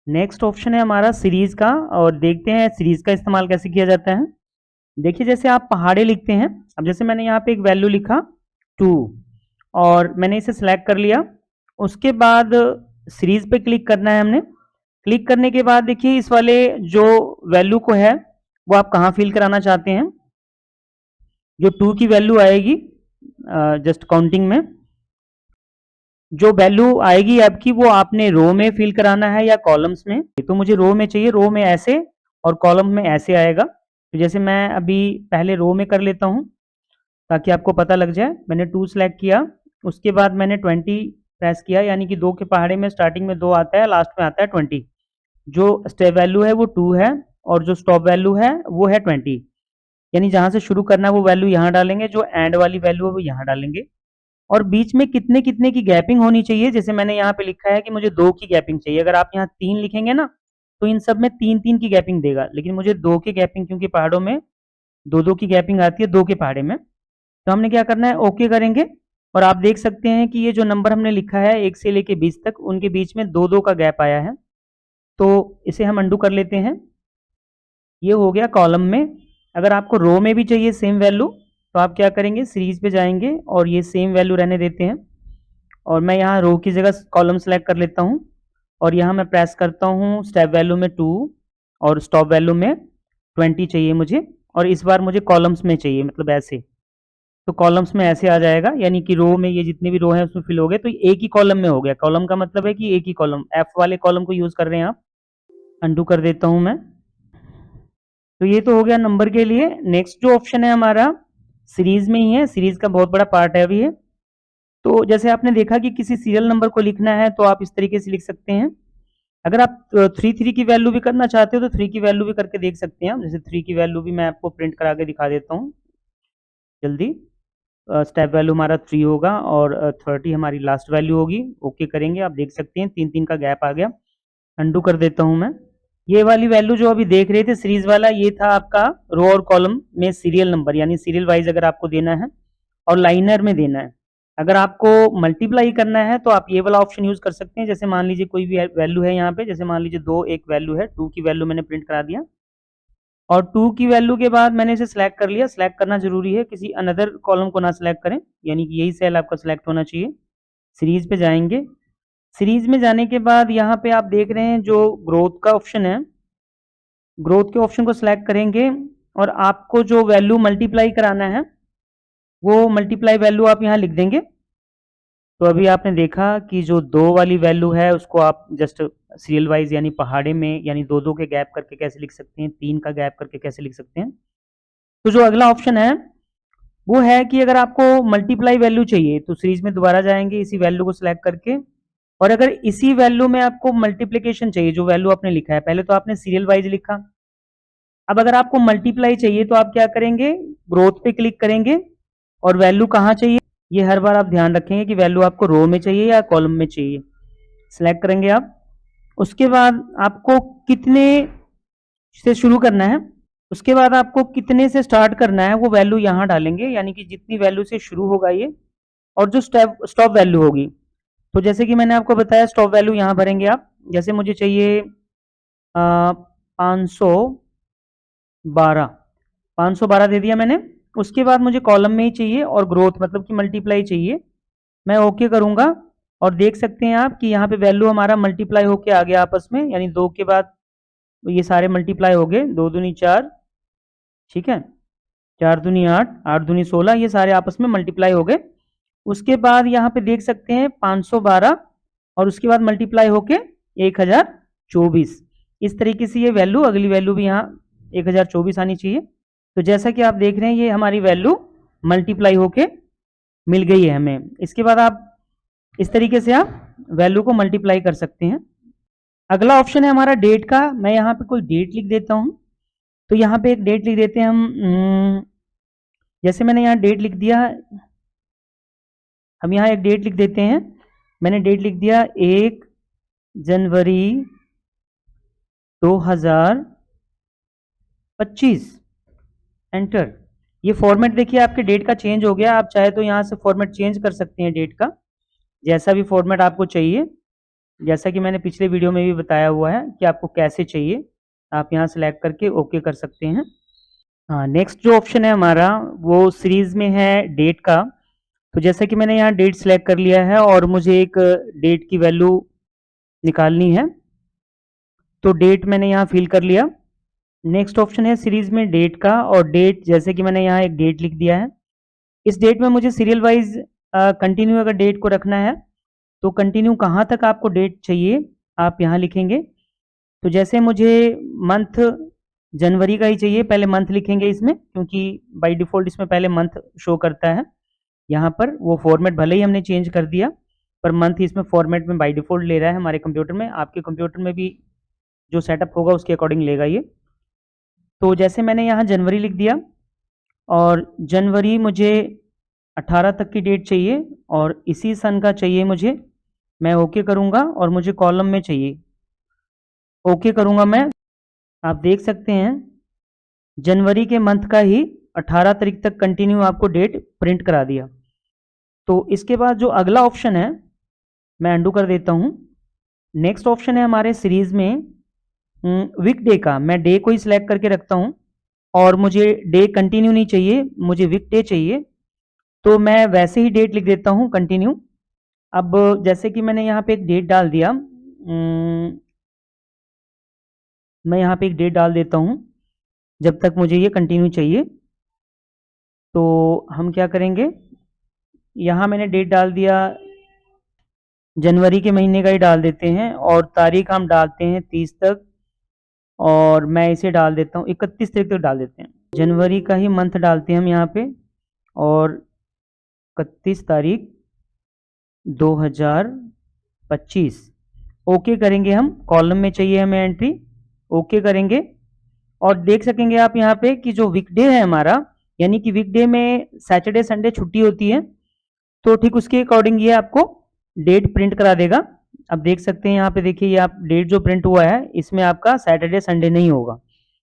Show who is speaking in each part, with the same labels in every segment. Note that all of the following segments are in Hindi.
Speaker 1: नेक्स्ट ऑप्शन है हमारा सीरीज का, और देखते हैं सीरीज का इस्तेमाल कैसे किया जाता है। देखिए जैसे आप पहाड़े लिखते हैं, अब जैसे मैंने यहाँ पे एक वैल्यू लिखा 2 और मैंने इसे सिलेक्ट कर लिया। उसके बाद सीरीज पे क्लिक करना है हमने। क्लिक करने के बाद देखिए इस वाले जो वैल्यू को है वो आप कहाँ फिल कराना चाहते हैं। जो 2 की वैल्यू आएगी जस्ट काउंटिंग में जो वैल्यू आएगी आपकी, वो आपने रो में फिल कराना है या कॉलम्स में। तो मुझे रो में चाहिए, रो में ऐसे और कॉलम में ऐसे आएगा। तो जैसे मैं अभी पहले रो में कर लेता हूँ ताकि आपको पता लग जाए। मैंने 2 सेलेक्ट किया, उसके बाद मैंने 20 प्रेस किया, यानी कि 2 के पहाड़े में स्टार्टिंग में 2 आता है, लास्ट में आता है 20। जो स्टेप वैल्यू है वो 2 है और जो स्टॉप वैल्यू है वो है 20। यानी जहां से शुरू करना है वो वैल्यू यहाँ डालेंगे, जो एंड वाली वैल्यू है वो यहाँ डालेंगे। और बीच में कितने कितने की गैपिंग होनी चाहिए, जैसे मैंने यहाँ पे लिखा है कि मुझे 2 की गैपिंग चाहिए। अगर आप यहाँ 3 लिखेंगे ना तो इन सब में 3-3 की गैपिंग देगा, लेकिन मुझे 2 की गैपिंग, क्योंकि पहाड़ों में 2-2 की गैपिंग आती है 2 के पहाड़े में। तो हमने क्या करना है, ओके करेंगे। और आप देख सकते हैं कि ये जो नंबर हमने लिखा है 1 से लेके 20 तक, उनके बीच में 2-2 का गैप आया है। तो इसे हम अंडू कर लेते हैं। ये हो गया कॉलम में। अगर आपको रो में भी चाहिए सेम वैल्यू, तो आप क्या करेंगे, सीरीज पे जाएंगे और ये सेम वैल्यू रहने देते हैं। और मैं यहाँ रो की जगह कॉलम सेलेक्ट कर लेता हूँ और यहाँ मैं प्रेस करता हूँ स्टेप वैल्यू में 2 और स्टॉप वैल्यू में 20 चाहिए मुझे। और इस बार मुझे कॉलम्स में चाहिए, मतलब ऐसे। तो कॉलम्स में ऐसे आ जाएगा, यानी कि रो में ये जितने भी रो हैं उसमें फिल हो गए, तो एक ही कॉलम में हो गया। कॉलम का मतलब है कि एक ही कॉलम, एफ वाले कॉलम को यूज कर रहे हैं आप। अंडू कर देता हूं मैं। तो ये तो हो गया नंबर के लिए। नेक्स्ट जो ऑप्शन है हमारा सीरीज में ही है, सीरीज का बहुत बड़ा पार्ट है अभी ये। तो जैसे आपने देखा कि किसी सीरियल नंबर को लिखना है तो आप इस तरीके से लिख सकते हैं। अगर आप 3 की वैल्यू भी करना चाहते हो तो 3 की वैल्यू भी करके देख सकते हैं। जैसे 3 की वैल्यू भी मैं आपको प्रिंट करा के दिखा देता हूँ जल्दी। स्टेप वैल्यू हमारा 3 होगा और 30 हमारी लास्ट वैल्यू होगी। ओके करेंगे, आप देख सकते हैं 3-3 का गैप आ गया। अंडू कर देता हूं मैं। ये वाली वैल्यू जो अभी देख रहे थे सीरीज वाला, ये था आपका रो और कॉलम में सीरियल नंबर, यानी सीरियल वाइज अगर आपको देना है और लाइनर में देना है। अगर आपको मल्टीप्लाई करना है तो आप ये वाला ऑप्शन यूज कर सकते हैं। जैसे मान लीजिए कोई भी वैल्यू है यहाँ पे, जैसे मान लीजिए 2 एक वैल्यू है, 2 की वैल्यू मैंने प्रिंट करा दिया और 2 की वैल्यू के बाद मैंने इसे सिलेक्ट कर लिया। सिलेक्ट करना जरूरी है, किसी अनदर कॉलम को ना सिलेक्ट करें, यानी कि यही सेल आपका सिलेक्ट होना चाहिए। सीरीज पे जाएंगे। सीरीज में जाने के बाद यहाँ पे आप देख रहे हैं जो ग्रोथ का ऑप्शन है, ग्रोथ के ऑप्शन को सिलेक्ट करेंगे और आपको जो वैल्यू मल्टीप्लाई कराना है वो मल्टीप्लाई वैल्यू आप यहाँ लिख देंगे। तो अभी आपने देखा कि जो 2 वाली वैल्यू है उसको आप जस्ट सीरियल वाइज यानी पहाड़े में, यानी 2-2 के गैप करके कैसे लिख सकते हैं, 3 का गैप करके कैसे लिख सकते हैं। तो जो अगला ऑप्शन है वो है कि अगर आपको मल्टीप्लाई वैल्यू चाहिए तो सीरीज में दोबारा जाएंगे इसी वैल्यू को सिलेक्ट करके। और अगर इसी वैल्यू में आपको मल्टीप्लीकेशन चाहिए, जो वैल्यू आपने लिखा है, पहले तो आपने सीरियल वाइज लिखा, अब अगर आपको मल्टीप्लाई चाहिए तो आप क्या करेंगे, ग्रोथ पे क्लिक करेंगे और वैल्यू कहाँ चाहिए, ये हर बार आप ध्यान रखेंगे कि वैल्यू आपको रो में चाहिए या कॉलम में चाहिए। सिलेक्ट करेंगे आप। उसके बाद आपको कितने से शुरू करना है, उसके बाद आपको कितने से स्टार्ट करना है वो वैल्यू यहाँ डालेंगे, यानी कि जितनी वैल्यू से शुरू होगा ये, और जो स्टॉप वैल्यू होगी। तो जैसे कि मैंने आपको बताया स्टॉप वैल्यू यहाँ भरेंगे आप। जैसे मुझे चाहिए 512, 512 दे दिया मैंने। उसके बाद मुझे कॉलम में ही चाहिए और ग्रोथ मतलब कि मल्टीप्लाई चाहिए। मैं ओके करूंगा और देख सकते हैं आप कि यहाँ पे वैल्यू हमारा मल्टीप्लाई होके आ गया आपस में, यानी 2 के बाद ये सारे मल्टीप्लाई हो गए, 2 दूनी 4, ठीक है, 4 दूनी 8, 8 दूनी 16, ये सारे आपस में मल्टीप्लाई हो गए। उसके बाद यहाँ पे देख सकते हैं 512 और उसके बाद मल्टीप्लाई होके 1024। इस तरीके से ये वैल्यू, अगली वैल्यू भी यहाँ 1024 आनी चाहिए। तो जैसा कि आप देख रहे हैं ये हमारी वैल्यू मल्टीप्लाई होके मिल गई है हमें। इसके बाद आप इस तरीके से आप वैल्यू को मल्टीप्लाई कर सकते हैं। अगला ऑप्शन है हमारा डेट का। मैं यहाँ पे कोई डेट लिख देता हूँ। तो यहाँ पे एक डेट लिख देते हैं हम। जैसे मैंने यहाँ डेट लिख दिया, हम यहाँ एक डेट लिख देते हैं। मैंने डेट लिख दिया 1 जनवरी 2025। एंटर। ये फॉर्मेट देखिए आपके डेट का चेंज हो गया। आप चाहे तो यहाँ से फॉर्मेट चेंज कर सकते हैं डेट का, जैसा भी फॉर्मेट आपको चाहिए। जैसा कि मैंने पिछले वीडियो में भी बताया हुआ है कि आपको कैसे चाहिए, आप यहाँ सेलेक्ट करके ओके कर सकते हैं। हाँ, नेक्स्ट जो ऑप्शन है हमारा वो सीरीज़ में है डेट का। तो जैसे कि मैंने यहाँ डेट सेलेक्ट कर लिया है और मुझे एक डेट की वैल्यू निकालनी है, तो डेट मैंने यहाँ फिल कर लिया। नेक्स्ट ऑप्शन है सीरीज में डेट का, और डेट जैसे कि मैंने यहाँ एक डेट लिख दिया है। इस डेट में मुझे सीरियल वाइज कंटिन्यू अगर डेट को रखना है तो कंटिन्यू कहाँ तक आपको डेट चाहिए आप यहाँ लिखेंगे। तो जैसे मुझे मंथ जनवरी का ही चाहिए, पहले मंथ लिखेंगे इसमें, क्योंकि बाय डिफ़ॉल्ट इसमें पहले मंथ शो करता है। यहाँ पर वो फॉर्मेट भले ही हमने चेंज कर दिया, पर मंथ इसमें फॉर्मेट में बाय डिफ़ॉल्ट ले रहा है हमारे कंप्यूटर में। आपके कंप्यूटर में भी जो सेटअप होगा उसके अकॉर्डिंग लेगा ये। तो जैसे मैंने यहाँ जनवरी लिख दिया, और जनवरी मुझे 18 तक की डेट चाहिए और इसी सन का चाहिए मुझे। मैं ओके करूँगा और मुझे कॉलम में चाहिए, ओके करूँगा मैं। आप देख सकते हैं जनवरी के मंथ का ही 18 तारीख तक कंटिन्यू आपको डेट प्रिंट करा दिया। तो इसके बाद जो अगला ऑप्शन है मैं अंडू कर देता हूँ। नेक्स्ट ऑप्शन है हमारे सीरीज में वीक डे का। मैं डे को ही सिलेक्ट करके रखता हूँ और मुझे डे कंटिन्यू नहीं चाहिए, मुझे वीक डे चाहिए। तो मैं वैसे ही डेट लिख देता हूँ कंटिन्यू। अब जैसे कि मैंने यहाँ पे एक डेट डाल दिया, मैं यहाँ पे एक डेट डाल देता हूँ जब तक मुझे ये कंटिन्यू चाहिए। तो हम क्या करेंगे, यहाँ मैंने डेट डाल दिया, जनवरी के महीने का ही डाल देते हैं और तारीख हम डालते हैं 30 तक, और मैं इसे डाल देता हूँ 31 तारीख तक डाल देते हैं। जनवरी का ही मंथ डालते हैं हम यहाँ पे, और 31 तारीख 2025 ओके करेंगे हम। कॉलम में चाहिए हमें एंट्री, ओके करेंगे। और देख सकेंगे आप यहाँ पे कि जो वीकडे है हमारा, यानी कि वीकडे में सैटरडे संडे छुट्टी होती है, तो ठीक उसके अकॉर्डिंग ये आपको डेट प्रिंट करा देगा। अब देख सकते हैं यहाँ पे, देखिए ये आप डेट जो प्रिंट हुआ है इसमें आपका सैटरडे संडे नहीं होगा।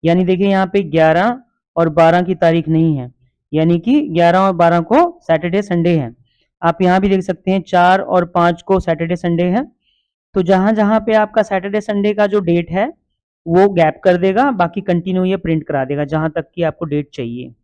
Speaker 1: यानी देखिए यहाँ पे 11 और 12 की तारीख नहीं है, यानी कि 11 और 12 को सैटरडे संडे है। आप यहाँ भी देख सकते हैं 4 और 5 को सैटरडे संडे है। तो जहां जहां पे आपका सैटरडे संडे का जो डेट है वो गैप कर देगा, बाकी कंटिन्यू ये प्रिंट करा देगा जहां तक कि आपको डेट चाहिए।